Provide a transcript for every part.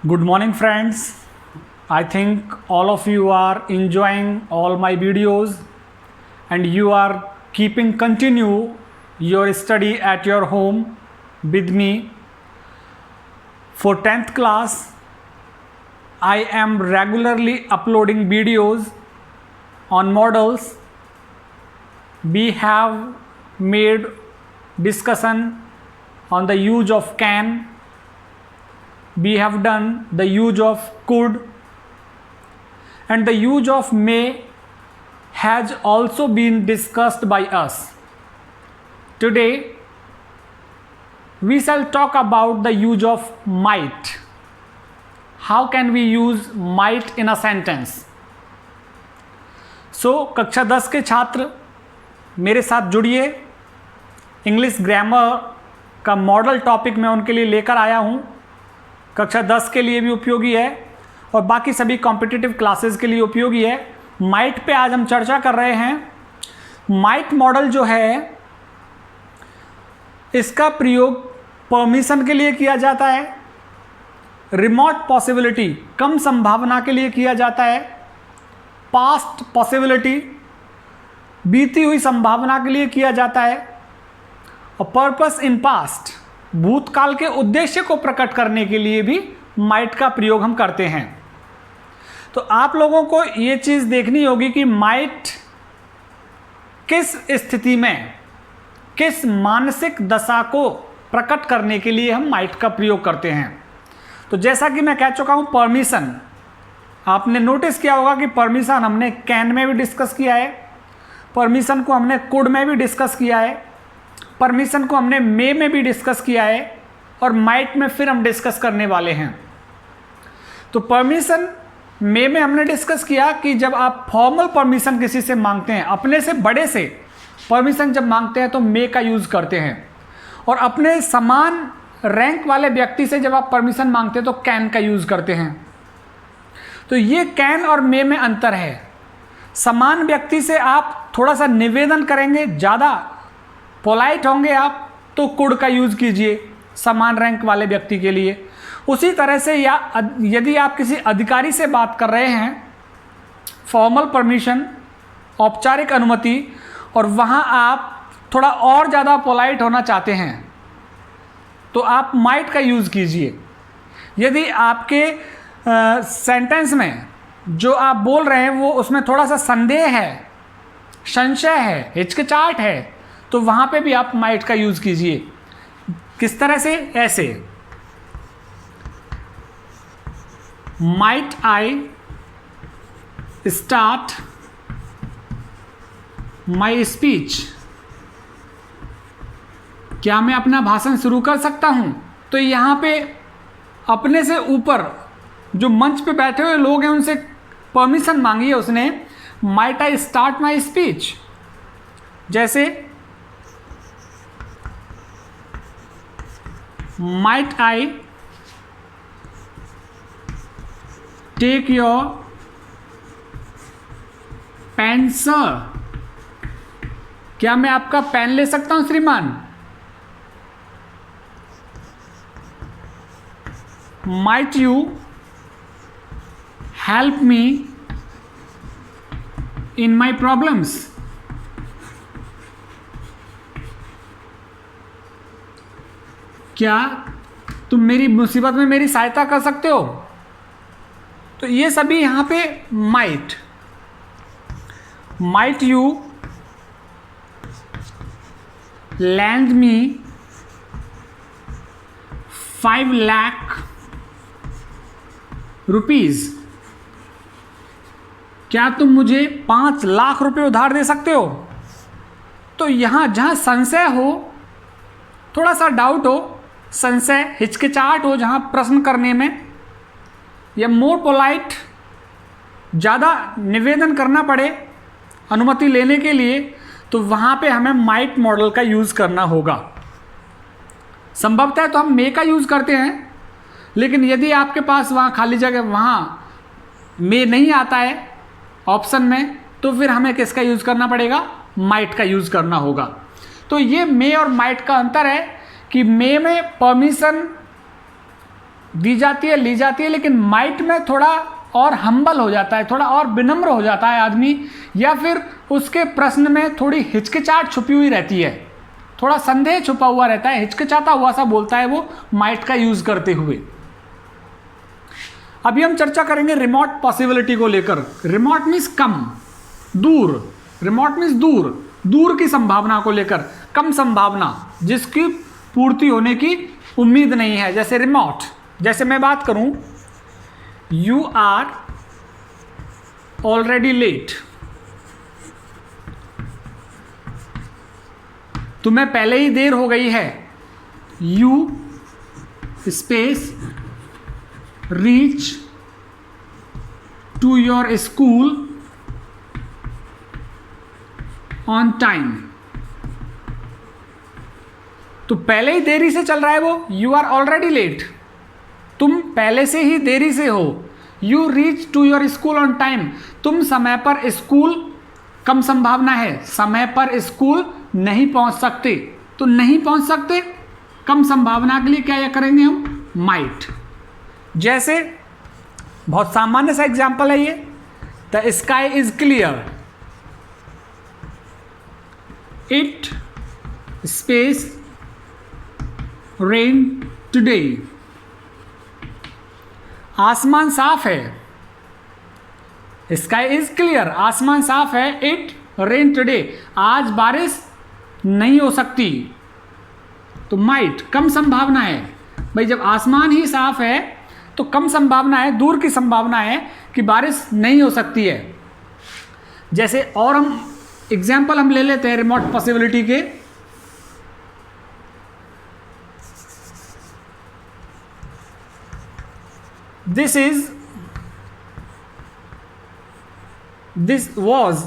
Good morning, friends. I think all of you are enjoying all my videos and you are keeping continue your study at your home with me. For 10th class, I am regularly uploading videos on models. We have made discussion on the use of can. We have done the use of could, and the use of may has also been discussed by us. Today we shall talk about the use of might. How can we use might in a sentence? कक्षा 10 के छात्र मेरे साथ जुड़िए. English grammar का model topic मैं उनके लिए लेकर आया हूँ. कक्षा 10 के लिए भी उपयोगी है और बाकी सभी कॉम्पिटिटिव क्लासेस के लिए उपयोगी है. माइट पे आज हम चर्चा कर रहे हैं. माइट मॉडल जो है इसका प्रयोग परमिशन के लिए किया जाता है, रिमोट पॉसिबिलिटी कम संभावना के लिए किया जाता है, पास्ट पॉसिबिलिटी बीती हुई संभावना के लिए किया जाता है और पर्पस इन पास्ट भूतकाल के उद्देश्य को प्रकट करने के लिए भी माइट का प्रयोग हम करते हैं. तो आप लोगों को ये चीज़ देखनी होगी कि माइट किस स्थिति में, किस मानसिक दशा को प्रकट करने के लिए हम माइट का प्रयोग करते हैं. तो जैसा कि मैं कह चुका हूँ, परमिशन आपने नोटिस किया होगा कि परमिशन हमने कैन में भी डिस्कस किया है, परमिशन को हमने कुड में भी डिस्कस किया है, परमिशन को हमने मे में भी डिस्कस किया है और माइट में फिर हम डिस्कस करने वाले हैं. तो परमिशन मे में हमने डिस्कस किया कि जब आप फॉर्मल परमिशन किसी से मांगते हैं, अपने से बड़े से परमिशन जब मांगते हैं तो मे का यूज़ करते हैं, और अपने समान रैंक वाले व्यक्ति से जब आप परमिशन मांगते हैं तो कैन का यूज़ करते हैं. तो ये कैन और मे में अंतर है. समान व्यक्ति से आप थोड़ा सा निवेदन करेंगे, ज़्यादा पोलाइट होंगे आप, तो कुड का यूज़ कीजिए समान रैंक वाले व्यक्ति के लिए. उसी तरह से या यदि आप किसी अधिकारी से बात कर रहे हैं, फॉर्मल परमिशन औपचारिक अनुमति, और वहाँ आप थोड़ा और ज़्यादा पोलाइट होना चाहते हैं तो आप माइट का यूज़ कीजिए. यदि आपके सेंटेंस में जो आप बोल रहे हैं वो उसमें थोड़ा सा संदेह है, संशय है, हिचकिचाहट है, तो वहाँ पे भी आप माइट का यूज़ कीजिए. किस तरह से? ऐसे, might I start my speech. क्या मैं अपना भाषण शुरू कर सकता हूँ? तो यहाँ पे अपने से ऊपर जो मंच पे बैठे हुए लोग हैं उनसे परमिशन मांगी है उसने, might I start my speech. जैसे might I take your pen sir? क्या मैं आपका पेन ले सकता हूं श्रीमान? Might you help me in my problems? क्या तुम मेरी मुसीबत में मेरी सहायता कर सकते हो? तो ये सभी यहाँ पे might you land me 5 lakh rupees. क्या तुम मुझे 5 लाख रुपए उधार दे सकते हो? तो यहाँ जहाँ संशय हो, थोड़ा सा डाउट हो, संशय, हिचकिचाहट हो जहाँ प्रश्न करने में, या मोर पोलाइट ज़्यादा निवेदन करना पड़े अनुमति लेने के लिए, तो वहाँ पे हमें माइट मॉडल का यूज़ करना होगा. संभवतः तो हम मे का यूज़ करते हैं, लेकिन यदि आपके पास वहाँ खाली जगह वहाँ मे नहीं आता है ऑप्शन में, तो फिर हमें किसका यूज़ करना पड़ेगा? माइट का यूज़ करना होगा. तो ये मे और माइट का अंतर है कि मे में परमिशन दी जाती है, ली जाती है, लेकिन माइट में थोड़ा और हम्बल हो जाता है, थोड़ा और विनम्र हो जाता है आदमी, या फिर उसके प्रश्न में थोड़ी हिचकिचाहट छुपी हुई रहती है, थोड़ा संदेह छुपा हुआ रहता है, हिचकिचाता हुआ सा बोलता है वो माइट का यूज करते हुए। अभी हम चर्चा करेंगे रिमोट पॉसिबिलिटी को लेकर। रिमोट मीन्स कम, दूर, रिमोट मीन्स दूर, दूर की संभावना को लेकर, कम संभावना जिसकी पूर्ति होने की उम्मीद नहीं है। जैसे रिमोट, जैसे मैं बात करूं, यू आर ऑलरेडी लेट, तुम्हें पहले ही देर हो गई है। You space reach to your school on time. तो पहले ही देरी से चल रहा है वो, यू आर ऑलरेडी लेट, तुम पहले से ही देरी से हो। You reach to your school on time, तुम समय पर स्कूल, कम संभावना है, समय पर स्कूल नहीं पहुंच सकते। तो नहीं पहुंच सकते, कम संभावना के लिए क्या करेंगे हम, माइट। जैसे बहुत सामान्य सा एग्जाम्पल है ये, the sky is clear, it space rain today, आसमान साफ है, स्काई इज क्लियर, आसमान साफ है, इट रेन टुडे, आज बारिश नहीं हो सकती। तो माइट, कम संभावना है भाई, जब आसमान ही साफ है तो कम संभावना है, दूर की संभावना है कि बारिश नहीं हो सकती है। जैसे और हम एग्जाम्पल हम ले लेते हैं रिमोट पॉसिबिलिटी के। This was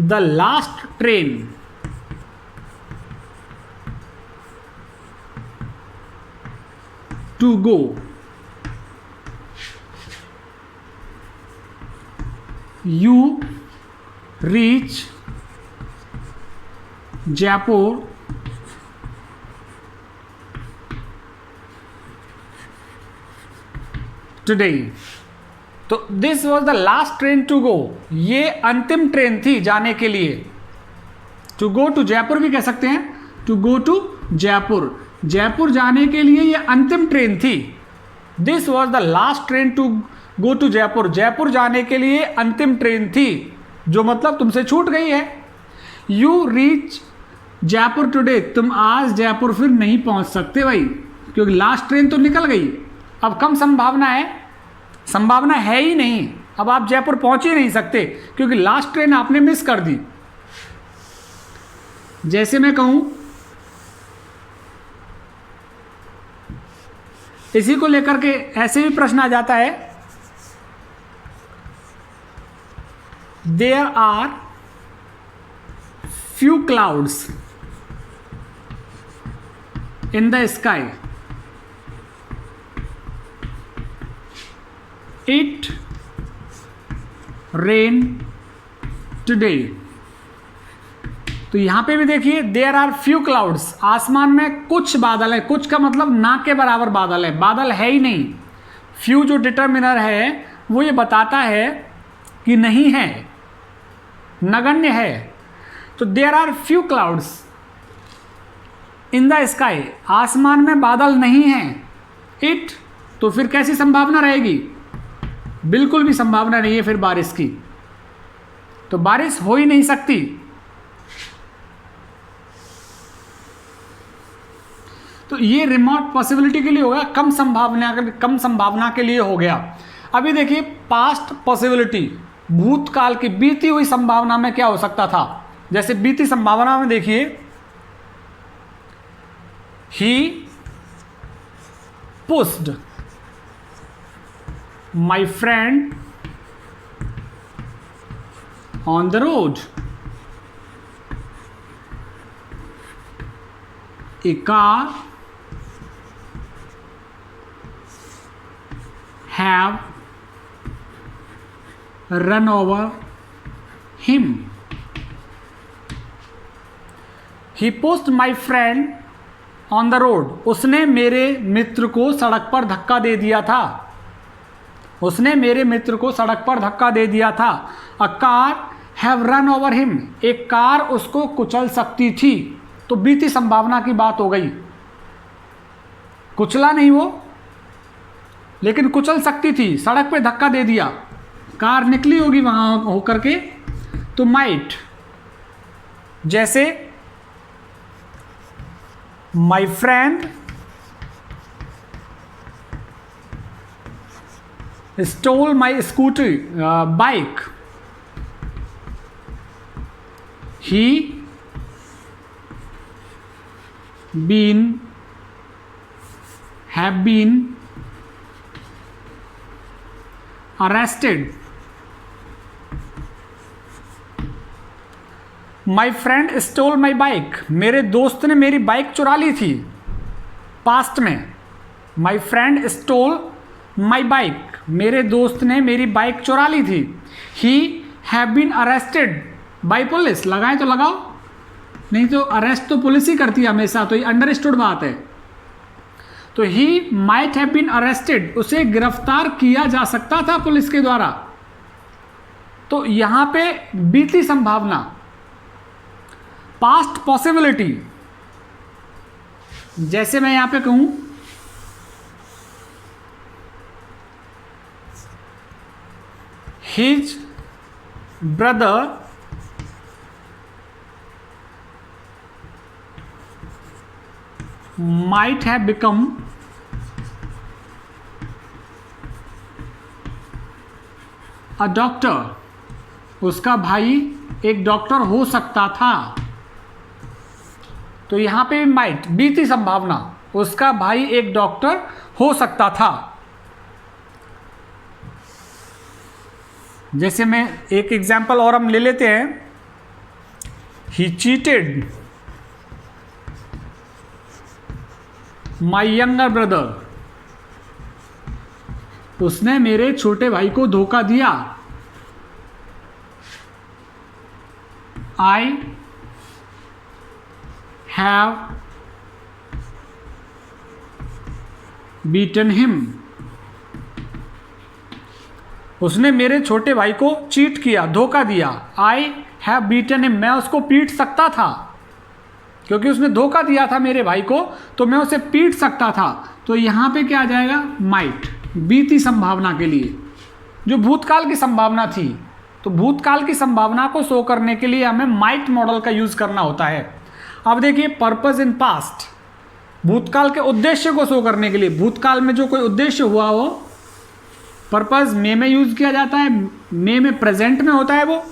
the last train to go you reach Jaipur today। तो this was the last train to go, ये अंतिम ट्रेन थी जाने के लिए। टू गो टू जयपुर भी कह सकते हैं, to go to Jaipur, Jaipur जाने के लिए ये अंतिम ट्रेन थी। This was the last train to go to Jaipur, Jaipur जाने के लिए अंतिम ट्रेन थी, जो मतलब तुमसे छूट गई है। यू रीच जयपुर टुडे, तुम आज जयपुर फिर नहीं पहुंच सकते भाई, क्योंकि लास्ट ट्रेन तो निकल गई, अब कम संभावना है, संभावना है ही नहीं, अब आप जयपुर पहुंच ही नहीं सकते क्योंकि लास्ट ट्रेन आपने मिस कर दी। जैसे मैं कहूं, इसी को लेकर के ऐसे भी प्रश्न आ जाता है, there are few clouds in the sky, it rain today. तो यहां पे भी देखिए, देयर आर फ्यू क्लाउड्स, आसमान में कुछ बादल है, कुछ का मतलब ना के बराबर बादल है, बादल है ही नहीं। फ्यू जो डिटर्मिनर है वो ये बताता है कि नहीं है, नगण्य है। तो there are few clouds in the sky, आसमान में बादल नहीं है। इट, तो फिर कैसी संभावना रहेगी, बिल्कुल भी संभावना नहीं है फिर बारिश की, तो बारिश हो ही नहीं सकती। तो ये रिमोट पॉसिबिलिटी के लिए हो गया, कम संभावना के लिए हो गया। अभी देखिए पास्ट पॉसिबिलिटी, भूतकाल की बीती हुई संभावना में क्या हो सकता था। जैसे बीती संभावना में देखिए, ही pushed my friend on the road, a car have run over him, he pushed my friend on the road, उसने मेरे मित्र को सड़क पर धक्का दे दिया था। उसने मेरे मित्र को सड़क पर धक्का दे दिया था। A car have run over him, एक कार उसको कुचल सकती थी। तो बीती संभावना की बात हो गई। कुचला नहीं वो, लेकिन कुचल सकती थी, सड़क पे धक्का दे दिया, कार निकली होगी वहां होकर के, तो माइट। जैसे my friend stole my scooty bike, he have been arrested. My friend stole my bike. मेरे दोस्त ने मेरी बाइक चुरा ली थी। पास्ट में my friend stole my bike. मेरे दोस्त ने मेरी बाइक चुरा ली थी। He have been arrested by police. लगाएं तो लगाओ, नहीं तो अरेस्ट तो पुलिस ही करती है हमेशा, तो ये अंडरस्टूड बात है। तो he might have been arrested, उसे गिरफ्तार किया जा सकता था पुलिस के द्वारा। तो यहां पे बीती संभावना, पास्ट पॉसिबिलिटी, जैसे मैं यहां पे कहूं his brother might have become a doctor, उसका भाई एक डॉक्टर हो सकता था। तो यहां पे माइट, बीती संभावना, उसका भाई एक डॉक्टर हो सकता था। जैसे मैं एक एग्जाम्पल और हम ले लेते हैं, ही चीटेड माई यंगर ब्रदर, उसने मेरे छोटे भाई को धोखा दिया। आई हैव बीटन हिम, उसने मेरे छोटे भाई को चीट किया, धोखा दिया। आई हैव बीटन हिम, मैं उसको पीट सकता था, क्योंकि उसने धोखा दिया था मेरे भाई को, तो मैं उसे पीट सकता था। तो यहां पे क्या आ जाएगा, माइट, बीती संभावना के लिए, जो भूतकाल की संभावना थी। तो भूतकाल की संभावना को शो करने के लिए हमें माइट मॉडल का यूज करना होता है। अब देखिए पर्पस इन पास्ट, भूतकाल के उद्देश्य को शो करने के लिए, भूतकाल में जो कोई उद्देश्य हुआ हो, पर्पस मे में यूज किया जाता है, मे में प्रेजेंट में होता है वो,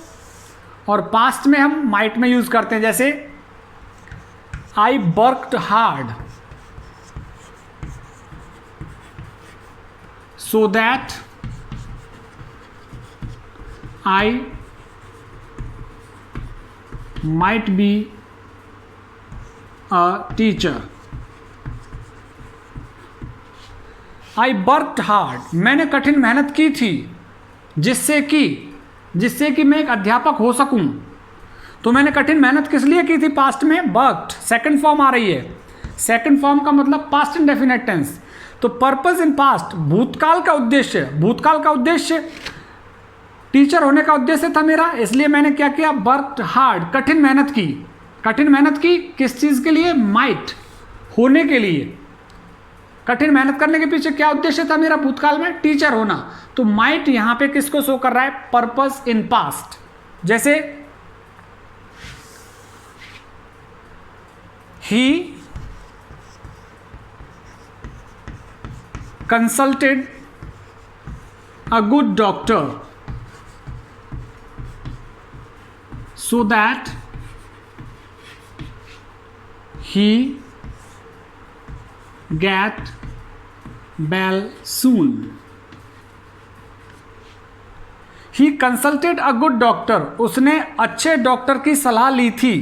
और पास्ट में हम माइट में यूज करते हैं। जैसे I worked hard so that I might be a teacher. I worked hard, मैंने कठिन मेहनत की थी, जिससे कि मैं एक अध्यापक हो सकूं। तो मैंने कठिन मेहनत किस लिए की थी पास्ट में, वर्कड, सेकंड फॉर्म आ रही है। सेकंड फॉर्म का मतलब पास्ट इंडेफिनिट टेंस। तो पर्पस इन पास्ट, भूतकाल का उद्देश्य टीचर होने का उद्देश्य था मेरा, इसलिए मैंने क्या किया, वर्कड हार्ड, कठिन मेहनत की किस चीज़ के लिए, माइट होने के लिए। कठिन मेहनत करने के पीछे क्या उद्देश्य था मेरा भूतकाल में, टीचर होना। तो माइट यहां पे किसको शो कर रहा है, पर्पस इन पास्ट। जैसे he consulted a good doctor so that he get well soon. He consulted a good doctor, उसने अच्छे डॉक्टर की सलाह ली थी।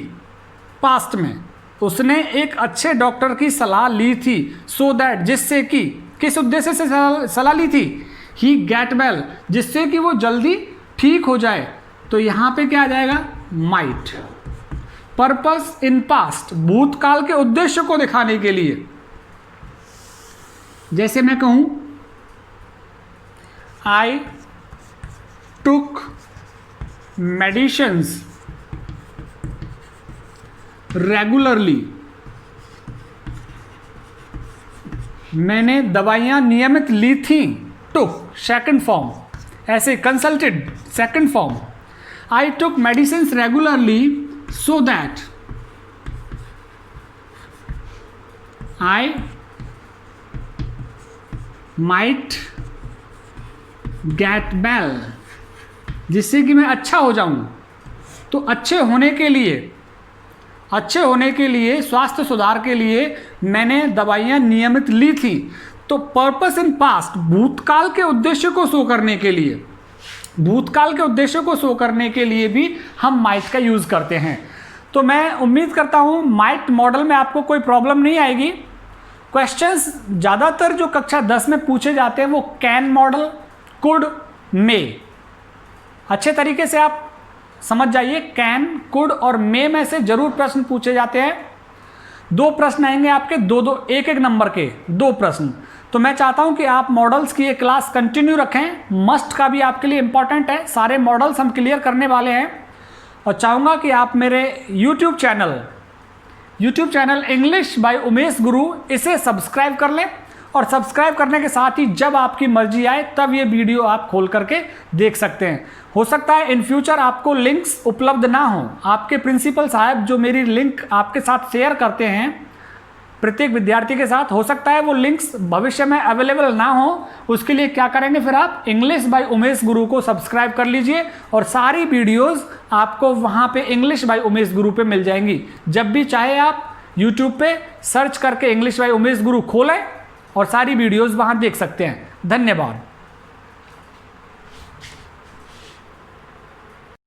पास्ट में उसने एक अच्छे डॉक्टर की सलाह ली थी, सो दैट, जिससे कि, किस उद्देश्य से सलाह ली थी, ही गेट वेल, जिससे कि वो जल्दी ठीक हो जाए। तो यहाँ पे क्या आ जाएगा, माइट। पर्पस इन पास्ट, भूतकाल के उद्देश्य को दिखाने के लिए। जैसे मैं कहूं आई टुक मेडिसिन्स रेगुलरली, मैंने दवाइयां नियमित ली थी। टुक सेकंड फॉर्म, ऐसे consulted second form. I took medicines regularly so that I might get well, जिससे कि मैं अच्छा हो जाऊं। तो अच्छे होने के लिए स्वास्थ्य सुधार के लिए मैंने दवाइयां नियमित ली थी। तो पर्पस इन पास्ट, भूतकाल के उद्देश्य को शो करने के लिए, भूतकाल के उद्देश्य को शो करने के लिए भी हम माइट का यूज़ करते हैं। तो मैं उम्मीद करता हूँ माइट मॉडल में आपको कोई प्रॉब्लम नहीं आएगी। क्वेश्चंस ज़्यादातर जो कक्षा 10 में पूछे जाते हैं वो कैन मॉडल, कुड, मे, अच्छे तरीके से आप समझ जाइए। कैन, कुड और मे में से जरूर प्रश्न पूछे जाते हैं। 2 प्रश्न आएंगे आपके, 2-2 1-1 नंबर के 2 प्रश्न। तो मैं चाहता हूं कि आप मॉडल्स की ये क्लास कंटिन्यू रखें। मस्ट का भी आपके लिए इंपॉर्टेंट है, सारे मॉडल्स हम क्लियर करने वाले हैं। और चाहूँगा कि आप मेरे YouTube channel English by Umesh गुरु, इसे सब्सक्राइब कर लें। और सब्सक्राइब करने के साथ ही जब आपकी मर्जी आए तब ये वीडियो आप खोल करके देख सकते हैं। हो सकता है इन फ्यूचर आपको लिंक्स उपलब्ध ना हो, आपके प्रिंसिपल साहब जो मेरी लिंक आपके साथ शेयर करते हैं प्रत्येक विद्यार्थी के साथ, हो सकता है वो लिंक्स भविष्य में अवेलेबल ना हो। उसके लिए क्या करेंगे, फिर आप इंग्लिश बाय उमेश गुरु को सब्सक्राइब कर लीजिए और सारी वीडियोस आपको वहाँ पे इंग्लिश बाय उमेश गुरु पे मिल जाएंगी। जब भी चाहे आप यूट्यूब पे सर्च करके इंग्लिश बाय उमेश गुरु खोलें और सारी वीडियोस वहाँ देख सकते हैं। धन्यवाद।